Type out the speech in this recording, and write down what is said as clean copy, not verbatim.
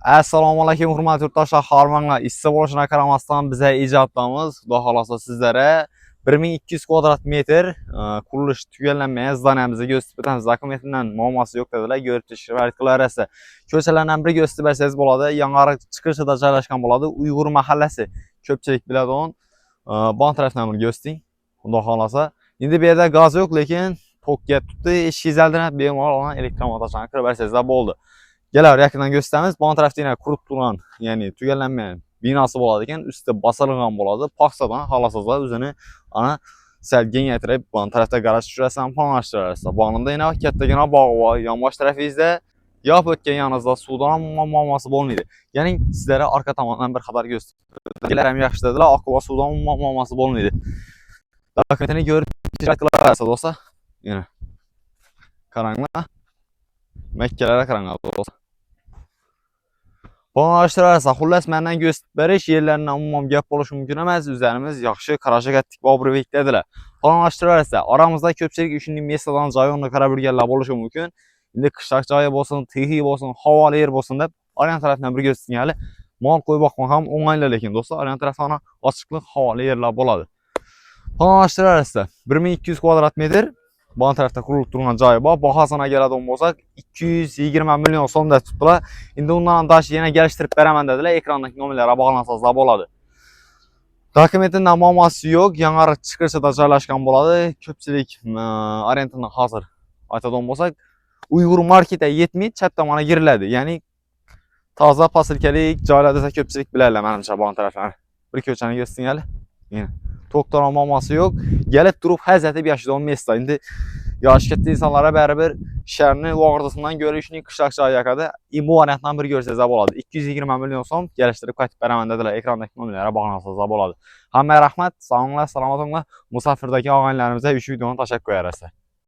Assalomu alaykum hurmatli yurtdoshlar, xormanglar. Issiq bo'lishini qaramasdan bizga ijodlarimiz, xudo xolasa sizlarga 1200 kvadrat metr qurilish tugallanmagan zdaniyamizni ko'rsatib o'tamiz. Dokumentidan muammosi yo'q dedilar, ko'rib chiqib qilarasiz. Ko'chalardan biri ko'rsatib bersangiz bo'ladi. Yangi chiqishida joylashgan bo'ladi. Uyg'ur mahallasi. Ko'pchilik biladigan bon tarafdan bir ko'rsating. Xudo xolasa. Endi bu yerda gaz yo'q, lekin tokka tutdi. Eshiklardan bemalol elektromotorlarni kirib bersangiz bo'ldi. Gelar yakından gösterimiz. Bon tarafta yine quruq turgan, yani tugallanmagan binosi bo'ladi ekan, usti bosilgan bo'ladi. Paxsadan xohlasangizlar o'zini ana sal kengaytirib, bon tarafta garaj tushirasan, planlashtirasiz. Bonida yana kattagina bog' bor. Yonbosh tarafingizda yop o'tgan yoningizda suvdan muammosi bo'lmaydi. Ya'ni sizlarga orqa tomondan bir xabar ko'rsatdim. Gelar ham yaxshi dedilar, oqib suvdan muammosi bo'lmaydi. Dokumentini ko'rib chiqarasiz do'stlar. Yana qaranglar. Makkalarga qaranglar do'stlar. Planlashtirarsa, xullas mendan ko'rsatib berish yerlaridan umuman gap bo'lishi mumkin emas. O'zlarimiz yaxshi qarashga qattiq obro'lik dedilar. Planlashtirarsa, oramizda ko'pchilik shunday mesadan joyini qarab yurganlar bo'lishi mumkin. Endi qishloq joyi bo'lsin, texnik bo'lsin, havoli yer bo'lsin deb organ tarafdan bir ko'rsating hali. Mol qo'yib boqmoq ham o'ng'ayli, lekin do'stlar, organ tarafdan ochiqlik havoli yerlar bo'ladi. Planlashtirarsa, 1200 kvadrat metr bon tarafta qurilib turgan joyi bor. Bahosini keladigan bo'lsak, 220 million so'mda tutdilar. Endi undan dash yana kelishtirib beraman dedilar. Ekrandagi nomerlarga bog'lansangizlar bo'ladi. Dokumentning muammosi yo'q, yangi chiqishida joylashgan bo'ladi. Ko'pchilik arendani hozir aytadigan bo'lsak, Uyg'ur marketga yetmay chap tomoniga giriladi. Ya'ni toza posilkalik joylar desa ko'pchilik biladilar menimcha bon taraflarni. Bir ko'chani ko'rsating hali. Yana doktor muammosi yo'q. Gelib turib hazatib yashaydigan mesda. Endi yosh katta insonlarga baribir sharni o'g'irtisidan ko'rishni qishloq joyi yakada bu variantdan bir ko'rsangizlar bo'ladi. 220 million so'm kelishtirib qaytib beraman dedilar. Ekrandagi nomerlarga bog'lansangizlar bo'ladi. Hammaga rahmat, sog'inglar, salomat bo'linglar. Musafirdagi og'aynilarimizga ushbu videoni tashakkur qo'yarasiz.